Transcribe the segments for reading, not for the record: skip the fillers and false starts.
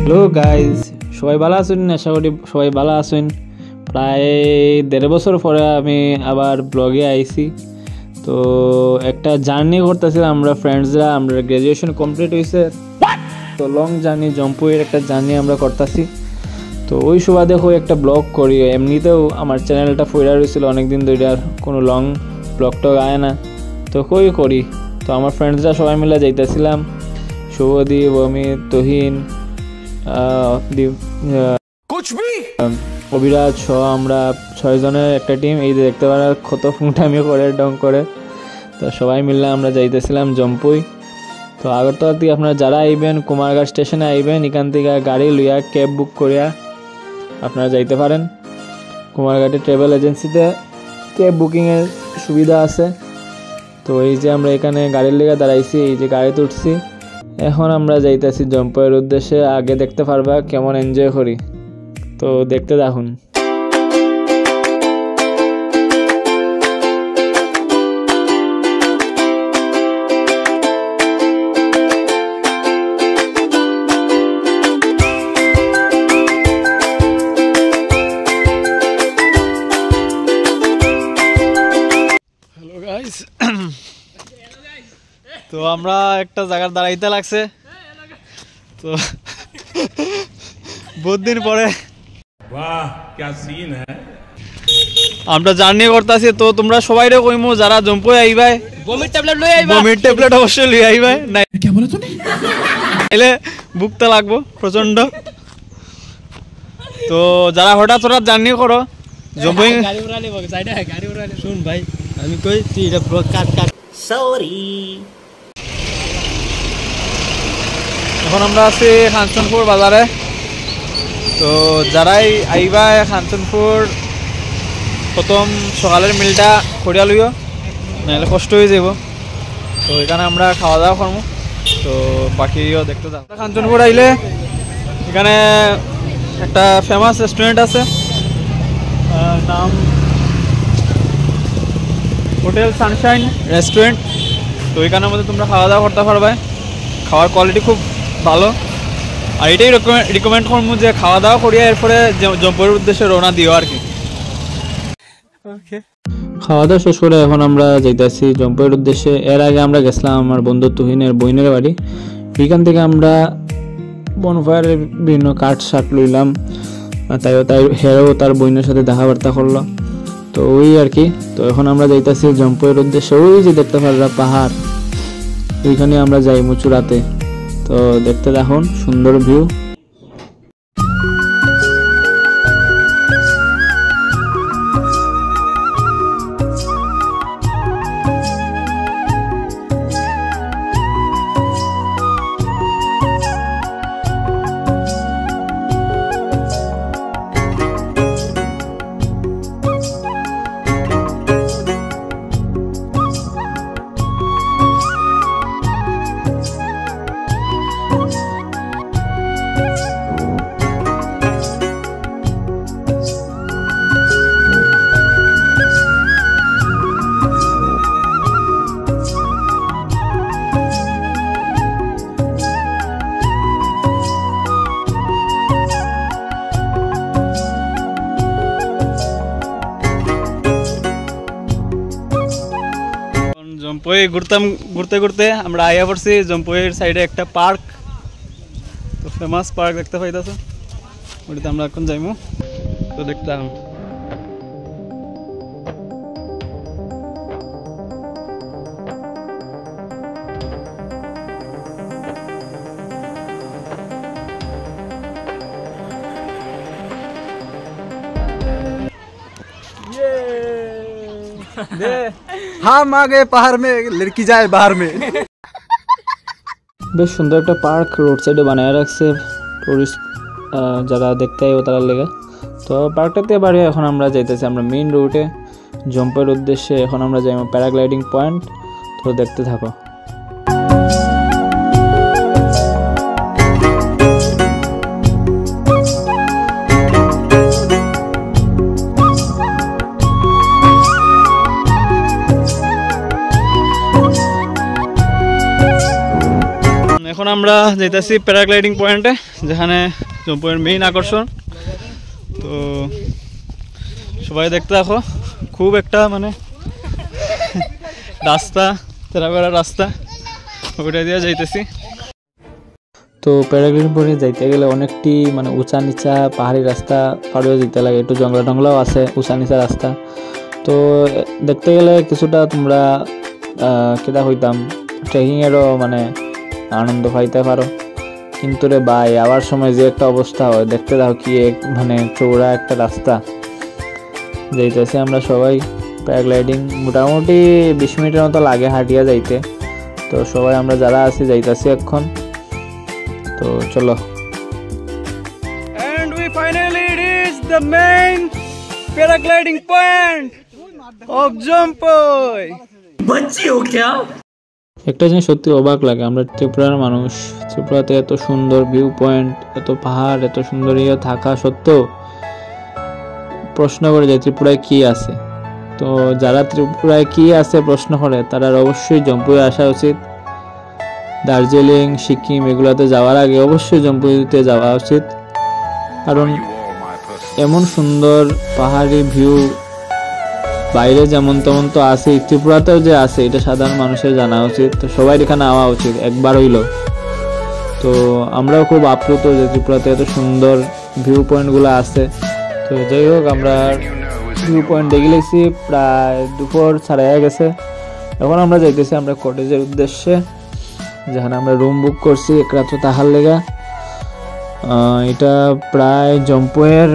Hello guys, সবাই ভালো আছেন? আশা করি সবাই ভালো আছেন। প্রায় 1.5 বছর পরে আমি আবার ব্লগে আইছি। তো একটা জার্নি করতেছিলাম আমরা ফ্রেন্ডসরা, আমরা গ্র্যাজুয়েশন কমপ্লিট হয়েছে, তো লং জার্নি, জম্পুয়ের একটা জার্নি আমরা করতেছি। তো ওই সুবাদে দেখো একটা ব্লগ করি। এমনিতেও আমার চ্যানেলটা ফইরা রয়েছিল অনেকদিন ধরে, আর কোনো লং ব্লগটা আয় না, তো করি। তো আমার ফ্রেন্ডসরা সবাই মিলে যাইতেছিলাম, শুভদীপ, অমিত, তহিন, অভিরাজ সহ আমরা 6 জনের একটা টিম। এই যে দেখতে পারা কত ফুটামি করে ডং করে, তো সবাই মিললে আমরা যাইতেছিলাম জম্পুই। তো আগরতলা থেকে আপনারা যারা আইবেন কুমারঘাট স্টেশনে আইবেন, এখান থেকে গাড়ি লইয়া ক্যাব বুক করিয়া আপনারা যাইতে পারেন। কুমারঘাটে ট্রাভেল এজেন্সিতে ক্যাব বুকিংয়ের সুবিধা আছে। তো এই যে আমরা এখানে গাড়ির লেগে দাঁড়াইছি, এই যে গাড়িতে উঠছি, এখন আমরা যাইতেছি জম্পুয়ের উদ্দেশ্যে। আগে দেখতে পারবা কেমন এনজয় করি, তো দেখতে দেখুন। হ্যালো গাইস, তো আমরা একটা জায়গায় দাঁড়াইতে লাগছে, তো বহুত দিন পরে আমরা জার্নি করতেছি। তো তোমরা সবাই রে কইমু যারা জম্পুয়ে আইবাই, বমির ট্যাবলেট লই আইবা, বমির ট্যাবলেট অবশ্যই লই আইবাই, কি বলে তুমি এলে বুকটা লাগবো প্রচন্ড। তো যারা হঠাৎ জার্নি করো জম্পুয়ে, গাড়ি উড়ালে বকে সাইডে গাড়ি উড়ালে, শুন ভাই আমি কই তুই এটা কাট সরি। এখন আমরা আছি খানচনপুর বাজারে। তো যারাই আইবা খানচনপুর, প্রথম সকালের মিলটা করিয়া লইও, নাহলে কষ্ট হয়ে যাব। তো এখানে আমরা খাওয়া দাওয়া করবো, তো বাকিও দেখতে যাও। খানচনপুর আইলে এখানে একটা ফেমাস রেস্টুরেন্ট আছে, নাম হোটেল সানশাইন রেস্টুরেন্ট। তো এখানের মধ্যে তোমরা খাওয়া দাওয়া করতে পারবে, খাওয়ার কোয়ালিটি খুব ভালো। আর এটাই রিকমেন্ড করবো যে খাওয়া দাওয়া করিয়া এরপরে জম্পুয়ের উদ্দেশ্যে রওনা দিও আর কি। খাওয়া দাওয়া শেষ করে এখন আমরা যাইতেছি জম্পুয়ের উদ্দেশ্যে। এর আগে আমরা গেছিলাম আমার বন্ধু তুহিনের বোনের বাড়ি। এখান থেকে আমরা বনফায়ারের বিভিন্ন কাঠ শার্ট লইলাম, তাই হেরও তার বোনের সাথে দেখাবার্তা করলো, তো ওই আর কি। তো এখন আমরা যাইতেছি জম্পুয়ের উদ্দেশ্যে। ওই যে দেখতে পারলা পাহাড়, ওইখানে আমরা যাই মুচুরাতে। তো দেখতে দেখুন সুন্দর ভিউ। জম্পুয়ে ঘুরতে ঘুরতে আমরা আইয়া পড়ছি জম্পুয়ের সাইডে একটা পার্ক, তো ফেমাস পার্ক দেখতে পাইতেছো, ওটাতে আমরা এখন যাইমু। তো দেখতাম हम आ गए पहाड़ में, लड़की जाए बाहर में। বেশ সুন্দর একটা পার্ক রোড সাইডে বানায় রাখছে টুরিস্ট যারা দেখতে আইব তার লেগে। তো পার্কটাতে বাড়ি এখন আমরা যাইতেছি আমরা মেইন রুটে জম্পুয়ের উদ্দেশ্যে। এখন আমরা যাই প্যারাগ্লাইডিং পয়েন্ট, তো দেখতে থাকো। এখন আমরা যাইতেছি প্যারাগ্লাইডিং পয়েন্টে, যেখানে জম্পুয়ের মেইন আকর্ষণ। তো সবাই দেখতে দেখো, খুব একটা মানে রাস্তা, তেরাবেড়া রাস্তা, ওইটা দিয়ে যাইতেছি। তো প্যারাগ্লাইডিং পয়েন্টে যাইতে গেলে অনেকটি মানে উঁচা নিচা পাহাড়ি রাস্তা পার হয়ে যেতে লাগে, একটু জঙ্গলা টঙ্গলাও আছে, উঁচা নিচা রাস্তা। তো দেখতে গেলে কিছুটা তোমরা কেটা হইতাম ট্রেকিংয়েরও মানে আনন্দ পাইতে পারো, কিন্তু রে ভাই আবার সময় যে একটা অবস্থা হয়, দেখতে দাও কি মানে চৌড়া একটা রাস্তা যাইতেছি আমরা সবাই। প্যারাগ্লাইডিং মোটামুটি 20 মিনিটের মতো লাগে হাঁটিয়া যাইতে। তো সবাই আমরা যারা আছি যাইতেছি এখন। তো চলো। And we finally reached the main paragliding point of Jampuy. बच्ची हो क्या? একটা জিনিস সত্যি অবাক লাগে, আমরা ত্রিপুরার মানুষ, ত্রিপুরাতে এত সুন্দর ভিউ পয়েন্ট, এত পাহাড়, এত সুন্দর ইয়ে থাকা সত্ত্বেও প্রশ্ন করে যে ত্রিপুরায় কি আছে। তো যারা ত্রিপুরায় কি আছে প্রশ্ন করে, তারা অবশ্যই জম্পুয়ে আসা উচিত। দার্জিলিং, সিকিম এগুলোতে যাওয়ার আগে অবশ্যই জম্পুইতে যাওয়া উচিত, কারণ এমন সুন্দর পাহাড়ি ভিউ বাইরে যেমন তেমন তো আছে, ত্রিপুরাতেও যে আছে এটা সাধারণ মানুষের জানা উচিত। তো সবাই এখানে আওয়া উচিত একবার হইল। তো আমরাও খুব আপ্লুত যে ত্রিপুরাতে এত সুন্দর ভিউ পয়েন্টগুলো আছে। তো যাই হোক, আমরা ভিউ পয়েন্ট দেখে লেছি, প্রায় দুপুর ছাড়াইয়া গেছে। এখন আমরা যাইতেছি আমরা কটেজের উদ্দেশ্যে, যেখানে আমরা রুম বুক করছি এক রাত্র তাহার লেগা। এটা প্রায় জম্পুয়ের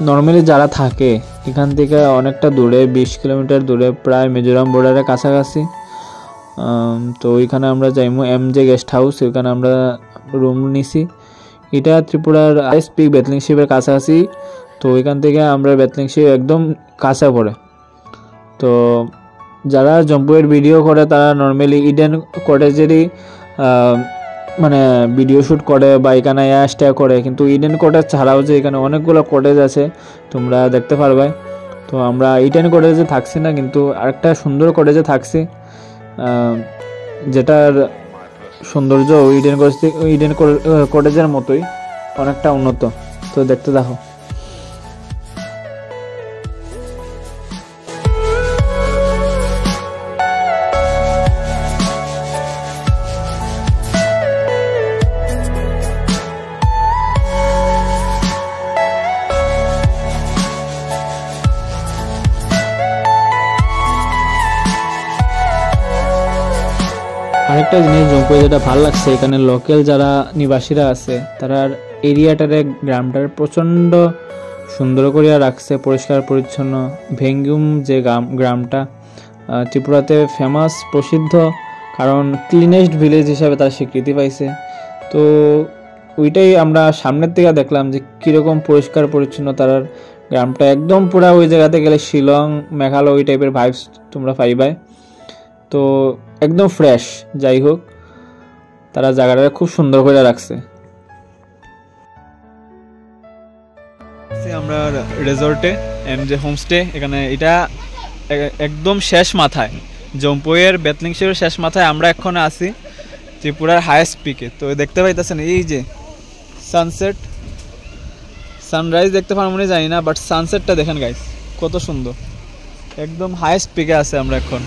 নর্মালি যারা থাকে এখান থেকে অনেকটা দূরে, 20 কিলোমিটার দূরে, প্রায় মিজোরাম বর্ডারের কাছাকাছি। তো ওইখানে আমরা যাইমু এমজে গেস্ট হাউস, ওইখানে আমরা রুম নিছি। এটা ত্রিপুরার হাইয়েস্ট পিক বেতলিং শিপের কাছাকাছি। তো ওইখান থেকে আমরা বেতলিং শিপ একদম কাছে পড়ে। তো যারা জম্পুয়ের ভিডিও করে তারা নর্মালি ইডেন কটেজেরই মানে ভিডিও শ্যুট করে বা এখানে স্টে করে, কিন্তু ইডেন কটেজ ছাড়াও যে এখানে অনেকগুলো কটেজ আছে তোমরা দেখতে পারবে। তো আমরা ইডেন কটেজে থাকছি না, কিন্তু আরেকটা সুন্দর কটেজে থাকছি, যেটার সৌন্দর্য ইডেন কটেজের মতোই অনেকটা উন্নত। তো দেখতে দেখো। আরেকটা জিনিস জম্পুয়ে যেটা ভালো লাগছে, এখানে লোকাল যারা নিবাসীরা আছে তারা এরিয়াটারে গ্রামটার প্রচণ্ড সুন্দর করিয়া রাখছে, পরিষ্কার পরিচ্ছন্ন। ভেঙ্গুম যে গ্রামটা ত্রিপুরাতে ফেমাস, প্রসিদ্ধ, কারণ ক্লিনেস্ট ভিলেজ হিসাবে তার স্বীকৃতি পাইছে। তো ওইটাই আমরা সামনের থেকে দেখলাম যে কীরকম পরিষ্কার পরিচ্ছন্ন তার গ্রামটা, একদম পুরা ওই জায়গাতে গেলে শিলং, মেঘালয় ওই টাইপের ভাইবস তোমরা পাইবাই। তো একদম ফ্রেশ। যাই হোক, তারা জায়গাটা খুব সুন্দর করে রাখছে। আমরা রিসর্টে এমজে হোমস্টে, এখানে এটা একদম শেষ মাথায়, জম্পুয়ের বেতলিং শিপের শেষ মাথায় আমরা এখন আছি, ত্রিপুরার হাইয়েস্ট পিকে। তো দেখতে পাইতেছেন এই যে সানসেট, সানরাইজ দেখতে পারবো না জানি না, বাট সানসেটটা দেখেন গাইস কত সুন্দর। একদম হাইয়েস্ট পিকে আছে আমরা এখন,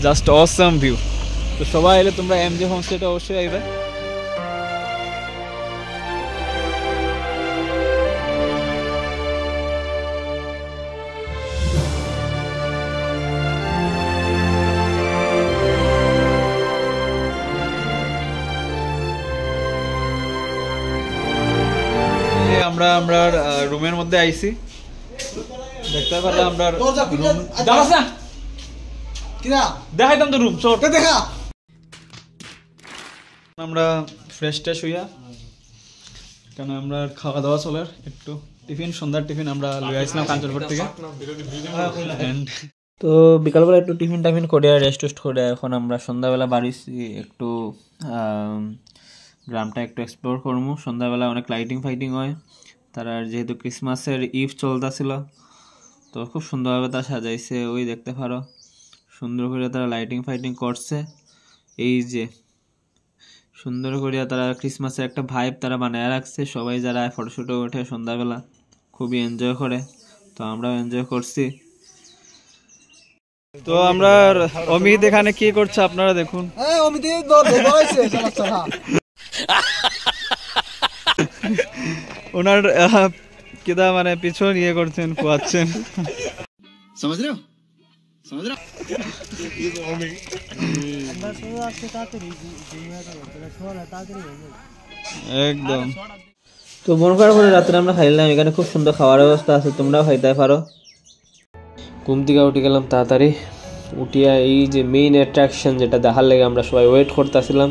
জাস্ট অসাম ভিউ। তো সবাই এলে তোমরা এমজে হোমস্টেটা অবশ্যই আইবে। আমরা রুমের মধ্যে আইছি, দেখতে পারলাম আমরা দেখাইতাম তো রুম চোরটা দেখা। আমরা ফ্রেশ ট্রেশ হইয়া কেন আমরা খাওয়া দাওয়া চলার একটু টিফিন, সন্ধ্যার টিফিন আমরা লই আইছিলাম কাঞ্চনপুর থেকে। তো বিকালবেলা একটু টিফিন টাফিন করে রেস্ট টেস্ট করে এখন আমরা সন্ধ্যাবেলা বাড়িছি, একটু গ্রামটা একটু এক্সপ্লোর করবো। সন্ধ্যাবেলা অনেক লাইটিং ফাইটিং হয়, তারা যেহেতু ক্রিসমাসের ইভ চলতেছিল, তো খুব সুন্দরভাবে তা সাজাইছে, ওই দেখতে পারো সুন্দর করে তারা লাইটিং ফাইটিং করছে। এই যে সুন্দর করিয়া তারা ক্রিসমাসের একটা ভাইব তারা বানায় রাখছে, সবাই যারা ফটোশুটে ওঠে সন্ধ্যাবেলা খুবই এনজয় করে, তো আমরাও এনজয় করছি। তো আমরা অমিত এখানে কি করছে আপনারা দেখুন। ওনার কিদা মানে পিছন ইয়ে করছেন, পোয়াচ্ছেন। একদম। তো মন খারাপ করে রাত্রে আমরা খাইলাম, এখানে খুব সুন্দর খাওয়ার ব্যবস্থা আছে, তোমরাও খাইতে পারো। ঘুম থেকে উঠে গেলাম তাড়াতাড়ি, উঠিয়া এই যে মেইন অ্যাট্রাকশন যেটা দেখার লেগে আমরা সবাই ওয়েট করতেছিলাম,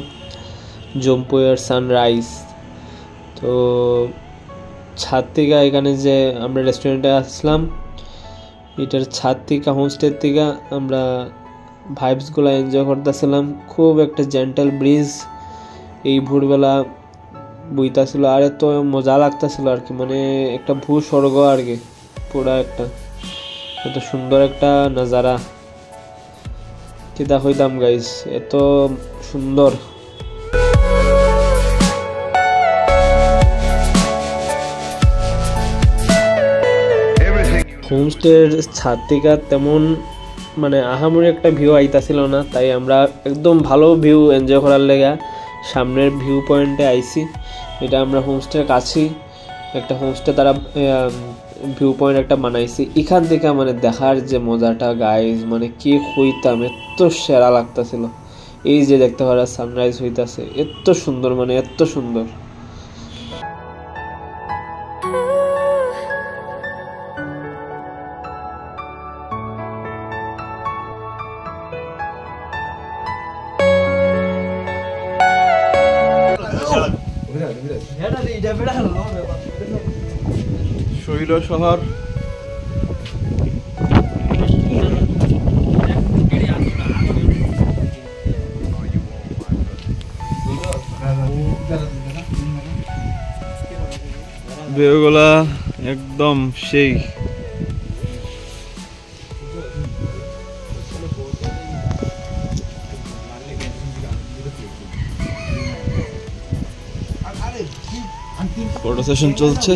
জম্পুয়ের সানরাইজ। তো ছাদ থেকে এখানে যে আমরা রেস্টুরেন্টে আসলাম, এটার ছাদ থেকে হোমস্টের থেকে আমরা ভাইবসগুলো এনজয় করতেছিলাম। খুব একটা জেন্টাল ব্রিজ এই ভোরবেলা বইতাছিল, আর এত মজা লাগতেছিল আর কি, মানে একটা ভূস্বর্গ আর কি, পুরা একটা এত সুন্দর একটা নজারা। কিতা হইতাম গাইস, এত সুন্দর। হোমস্টের ছাদ থেকে তেমন মানে আহামরি একটা ভিউ আইতাছিল না, তাই আমরা একদম ভালো ভিউ এনজয় করার লেগে সামনের ভিউ পয়েন্টে আইছি। এটা আমরা হোমস্টের কাছেই একটা হোমস্টে তারা ভিউ পয়েন্ট একটা বানাইছি, এখান থেকে মানে দেখার যে মজাটা গাইজ, মানে কি হইতাম, এত সেরা লাগতেছিল। এই যে দেখতে পারা সানরাইজ হইতাছে, এত সুন্দর, মানে এত সুন্দর। শৈল শহর ভিউগুলা একদম সেই। ফটো সেশন চলছে।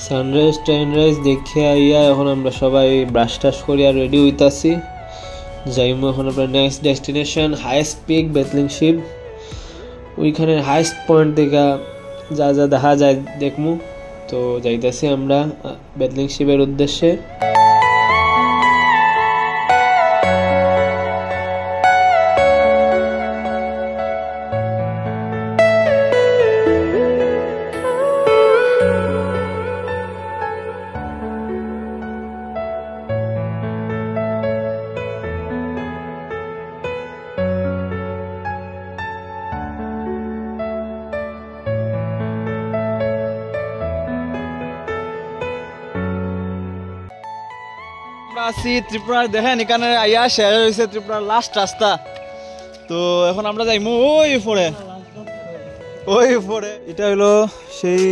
সানরাইজ টাইনরাইজ দেখে আইয়া এখন আমরা সবাই ব্রাশ টাশ করিয়া রেডি হইতাছি, যাইমু এখন আমরা next destination highest peak Betling Sib. ওইখানে হাইস্ট পয়েন্ট থেকে যা যা দেখা যায় দেখমু। তো যাইতেছি আমরা বেতলিং শিপের উদ্দেশ্যে। ত্রিপুরার দেখেন এখানে আইয়া শেয়ার হয়েছে ত্রিপুরার লাস্ট রাস্তা। তো এখন আমরা যাইমু ওই পরে এটা হলো সেই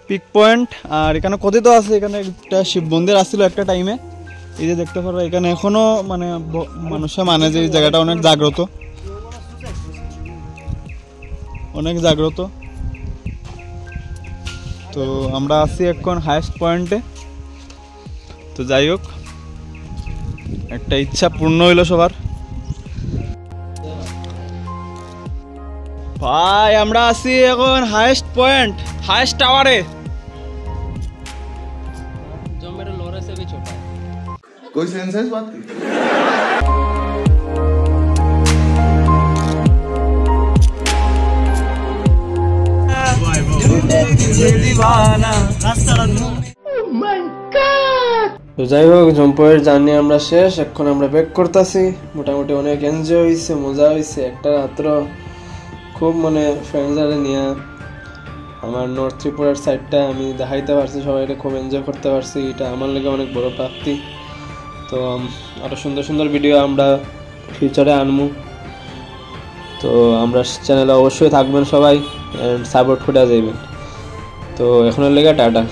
পিক পয়েন্ট। আর এখানে কথিত আছে এখানে একটা শিব মন্দির আসছিল একটা টাইমে, এই যে দেখতে পারবো এখানে এখনো মানে মানুষে মানে যে জায়গাটা অনেক জাগ্রত, অনেক জাগ্রত। তো আমরা আছি এখন হাইস্ট পয়েন্টে। তো যাই হোক, একটা ইচ্ছা পূর্ণ হইলো সবার। ভাই আমরা আছি এখন হাইস্ট পয়েন্ট, হাইস্ট টাওয়ারে। जो मेरे लोरे से भी छोटा है। कोई सेंस है इस बात की? তো যাই হোক, জম্পুয়ের জার্নি আমরা শেষ, এখন আমরা ব্যাক করতেছি। মোটামুটি অনেক এনজয় হয়েছে, মজা হয়েছে। একটা রাত্র খুব মানে ফ্রেন্ডসরা নিয়ে আমার নর্থ ত্রিপুরার সাইডটা আমি দেখাইতে পারছি, সবাইকে খুব এনজয় করতে পারছি, এটা আমার লেগে অনেক বড় প্রাপ্তি। তো আরও সুন্দর সুন্দর ভিডিও আমরা ফিউচারে আনবো। তো আমরা চ্যানেলে অবশ্যই থাকবেন সবাই, অ্যান্ড সাপোর্ট করে যাইবেন। তো এখনের লেগে টাটা।